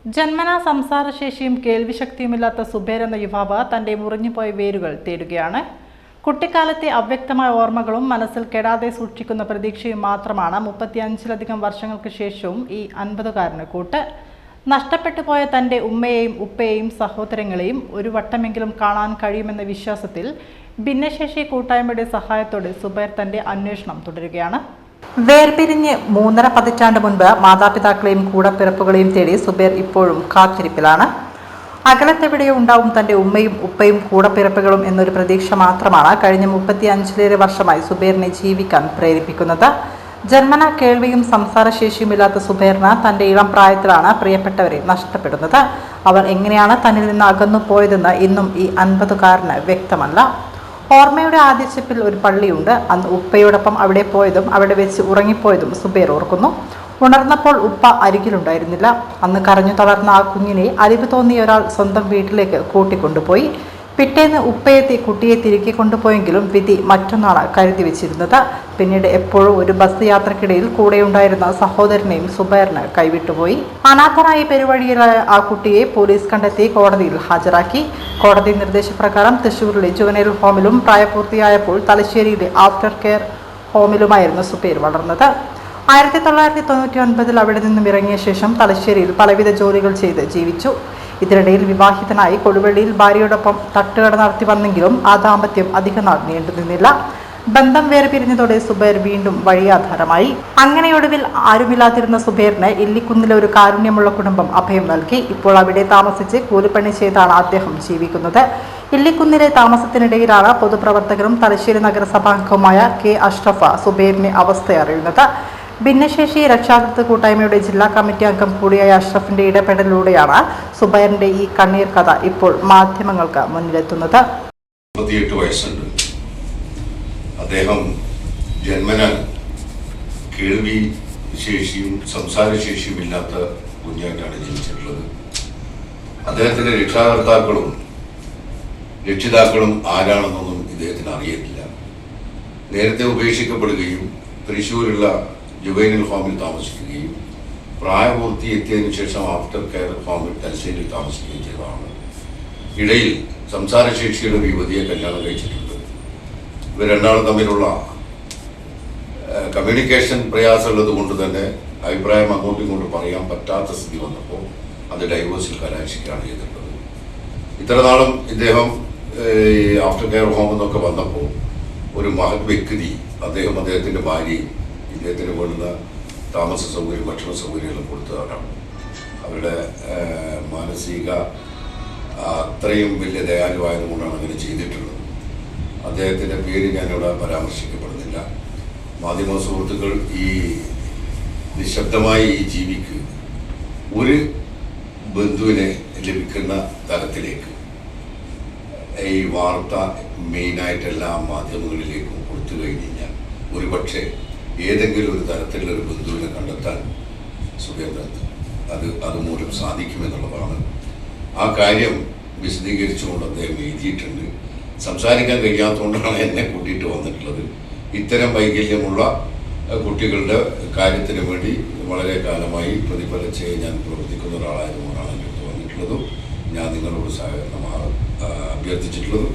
ജന്മനാ സംസാരശേഷിയും കേൾവിശക്തിയുമില്ലാത്ത സുബൈർ എന്ന യുവാവ് തന്റെ മുറിഞ്ഞുപോയ വേരുകൾ തേടുകയാണ്. കുട്ടിക്കാലത്തെ അവ്യക്തമായ ഓർമ്മകളും മനസ്സിൽ കെടാതെ സൂക്ഷിക്കുന്ന പ്രതീക്ഷയും മാത്രമാണ് 35-ലധികം വർഷങ്ങൾക്ക് ശേഷവും ഈ 50-കാരന് കൂട്ട്. നഷ്ടപ്പെട്ടു പോയ തന്റെ ഉമ്മയെയും ഉപ്പയെയും സഹോദരങ്ങളെയും ഒരു വട്ടമെങ്കിലും കാണാൻ കഴിയുമെന്ന വിശ്വാസത്തിൽ ഭിന്നശേഷി കൂട്ടായ്മയുടെ സഹായത്തോടെ സുബൈർ തന്റെ അന്വേഷണം തുടരുകയാണ്. വേർപിരിഞ്ഞ് 3.5 പതിറ്റാണ്ട് മുൻപ് മാതാപിതാക്കളെയും കൂടപ്പിറപ്പുകളെയും തേടി സുബൈർ ഇപ്പോഴും കാത്തിരിപ്പിലാണ്. അകലത്തെവിടെയോ ഉണ്ടാവും തന്റെ ഉമ്മയും ഉപ്പയും കൂടപ്പിറപ്പുകളും എന്നൊരു പ്രതീക്ഷ മാത്രമാണ് കഴിഞ്ഞ 35-ലേറെ വർഷമായി സുബൈറിനെ ജീവിക്കാൻ പ്രേരിപ്പിക്കുന്നത്. ജന്മന കേൾവിയും സംസാരശേഷിയുമില്ലാത്ത സുബൈറിന് തന്റെ ഇളം പ്രായത്തിലാണ് പ്രിയപ്പെട്ടവരെ നഷ്ടപ്പെടുന്നത്. അവർ എങ്ങനെയാണ് തന്നിൽ നിന്ന് അകന്നു പോയതെന്ന് ഇന്നും ഈ 50-കാരന് വ്യക്തമല്ല. ഓർമ്മയുടെ ആദ്യച്ചെപ്പിൽ ഒരു പള്ളിയുണ്ട്. അന്ന് ഉപ്പയോടൊപ്പം അവിടെ പോയതും അവിടെ വെച്ച് ഉറങ്ങിപ്പോയതും സുബൈർ ഓർക്കുന്നു. ഉണർന്നപ്പോൾ ഉപ്പ അരികിലുണ്ടായിരുന്നില്ല. അന്ന് കരഞ്ഞു തളർന്ന ആ കുഞ്ഞിനെ അലിവ് തോന്നിയ ഒരാൾ സ്വന്തം വീട്ടിലേക്ക് കൂട്ടിക്കൊണ്ടുപോയി. പിറ്റേന്ന് ഉപ്പയെത്തി കുട്ടിയെ തിരികെ കൊണ്ടുപോയെങ്കിലും വിധി മറ്റൊന്നാണ് കരുതി വെച്ചിരുന്നത്. പിന്നീട് എപ്പോഴും ഒരു ബസ് യാത്രക്കിടയിൽ കൂടെയുണ്ടായിരുന്ന സഹോദരനെയും സുബൈറിന് കൈവിട്ടുപോയി. അനാഥനായി പെരുവഴിയിലായ ആ കുട്ടിയെ പോലീസ് കണ്ടെത്തി കോടതിയിൽ ഹാജരാക്കി. കോടതി നിർദ്ദേശപ്രകാരം തൃശൂരിലെ ജുവനൈൽ ഹോമിലും പ്രായപൂർത്തിയായപ്പോൾ തലശ്ശേരിയിലെ ആഫ്റ്റർ കെയർ ഹോമിലുമായിരുന്നു സുബൈർ വളർന്നത്. 1999 അവിടെ നിന്നും ഇറങ്ങിയ ശേഷം തലശ്ശേരിയിൽ പലവിധ ജോലികൾ ചെയ്ത് ജീവിച്ചു. ഇതിനിടയിൽ വിവാഹിതനായി കൊടുവള്ളിയിൽ ഭാര്യയോടൊപ്പം തട്ടുകട നടത്തി വന്നെങ്കിലും ആ ദാമ്പത്യം അധികനാൾ നീണ്ടുനിന്നില്ല. ബന്ധം വേർപിരിഞ്ഞതോടെ സുബൈർ വീണ്ടും വഴിയാധാരമായി. അങ്ങനെയൊടുവിൽ ആരുമില്ലാതിരുന്ന സുബൈറിന് ഇല്ലിക്കുന്നിലെ ഒരു കാരുണ്യമുള്ള കുടുംബം അഭയം നൽകി. ഇപ്പോൾ അവിടെ താമസിച്ച് കൂലിപ്പണി ചെയ്താണ് അദ്ദേഹം ജീവിക്കുന്നത്. ഇല്ലിക്കുന്നിലെ താമസത്തിനിടയിലാണ് പൊതുപ്രവർത്തകരും തലശ്ശേരി നഗരസഭാംഗവുമായ കെ അഷ്റഫ സുബൈറിന്റെ അവസ്ഥ അറിയുന്നത്. ഭിന്നശേഷി രക്ഷാകർതൃ കൂട്ടായ്മയുടെ ജില്ലാ കമ്മിറ്റി അംഗം കൂടിയായ അഷ്റഫിന്റെ ഇടപെടലിലൂടെയാണ് സുബൈറിന്റെ ഈ കണ്ണീർ കഥ ഇപ്പോൾ മാധ്യമങ്ങൾക്ക് മുന്നിലെത്തുന്നത്. 38 വയസ്സുണ്ട്. അദ്ദേഹം ജന്മന കേൾവി ശേഷിയും സംസാരശേഷിയും ഇല്ലാത്ത കുഞ്ഞായിട്ടാണ് ജനിച്ചിട്ടുള്ളത്. അദ്ദേഹത്തിന്റെ രക്ഷിതാക്കളും ആരാണെന്നൊന്നും ഇദ്ദേഹത്തിന് അറിയത്തില്ല. നേരത്തെ ഉപേക്ഷിക്കപ്പെടുകയും തൃശ്ശൂരുള്ള ജുവൈനൽ ഹോമിൽ താമസിക്കുകയും പ്രായപൂർത്തി എത്തിയതിനു ശേഷം ആഫ്റ്റർ കെയർ ഹോമിൽ തലശ്ശേരിയിൽ താമസിക്കുകയും ചെയ്തതാണ്. ഇടയിൽ സംസാരശേഷിയുടെ ഒരു യുവതിയെ കല്യാണം കഴിച്ചിട്ടുണ്ട്. ഇവർ രണ്ടാളും തമ്മിലുള്ള കമ്മ്യൂണിക്കേഷൻ പ്രയാസമുള്ളത് കൊണ്ട് തന്നെ അഭിപ്രായം അങ്ങോട്ടും ഇങ്ങോട്ടും പറയാൻ പറ്റാത്ത സ്ഥിതി വന്നപ്പോൾ അത് ഡൈവേഴ്സിൽ കലാശിക്കുകയാണ് ചെയ്തിട്ടുള്ളത്. ഇത്ര നാളും ഇദ്ദേഹം ആഫ്റ്റർ കെയർ ഹോം എന്നൊക്കെ വന്നപ്പോൾ ഒരു മഹത് വ്യക്തി അദ്ദേഹത്തിന്റെ ഭാര്യയും ഇദ്ദേഹത്തിന് വേണ്ടുന്ന താമസ സൗകര്യം ഭക്ഷണ സൗകര്യങ്ങളും കൊടുത്തവരാണ്. അവരുടെ മാനസിക അത്രയും വലിയ ദയാലുവായതുകൊണ്ടാണ് അങ്ങനെ ചെയ്തിട്ടുള്ളത്. അദ്ദേഹത്തിൻ്റെ പേര് ഞാനിവിടെ പരാമർശിക്കപ്പെടുന്നില്ല. മാധ്യമ സുഹൃത്തുക്കൾ ഈ നിശബ്ദമായി ഈ ജീവിക്ക് ഒരു ബന്ധുവിനെ ലഭിക്കുന്ന തരത്തിലേക്ക് ഈ വാർത്ത മെയിനായിട്ട് എല്ലാ മാധ്യമങ്ങളിലേക്കും കൊടുത്തു കഴിഞ്ഞാൽ ഒരുപക്ഷെ ഏതെങ്കിലും ഒരു തരത്തിലുള്ള ഒരു ബന്ധുവിനെ കണ്ടെത്താൻ സുഖേന്ദ്രത്ത് അതുമൂലം സാധിക്കുമെന്നുള്ളതാണ്. ആ കാര്യം വിശദീകരിച്ചുകൊണ്ട് അദ്ദേഹം എഴുതിയിട്ടുണ്ട്. സംസാരിക്കാൻ കഴിയാത്തതുകൊണ്ടാണ് എന്നെ കൂട്ടിയിട്ട് വന്നിട്ടുള്ളത്. ഇത്തരം വൈകല്യമുള്ള കുട്ടികളുടെ കാര്യത്തിന് വേണ്ടി വളരെ കാലമായി പ്രതിഫലിച്ച് ഞാൻ പ്രവർത്തിക്കുന്ന ഒരാളായതുകൊണ്ടാണ് എൻ്റെ അടുത്ത് വന്നിട്ടുള്ളതും ഞാൻ നിങ്ങളോട് സഹകരണം അഭ്യർത്ഥിച്ചിട്ടുള്ളതും.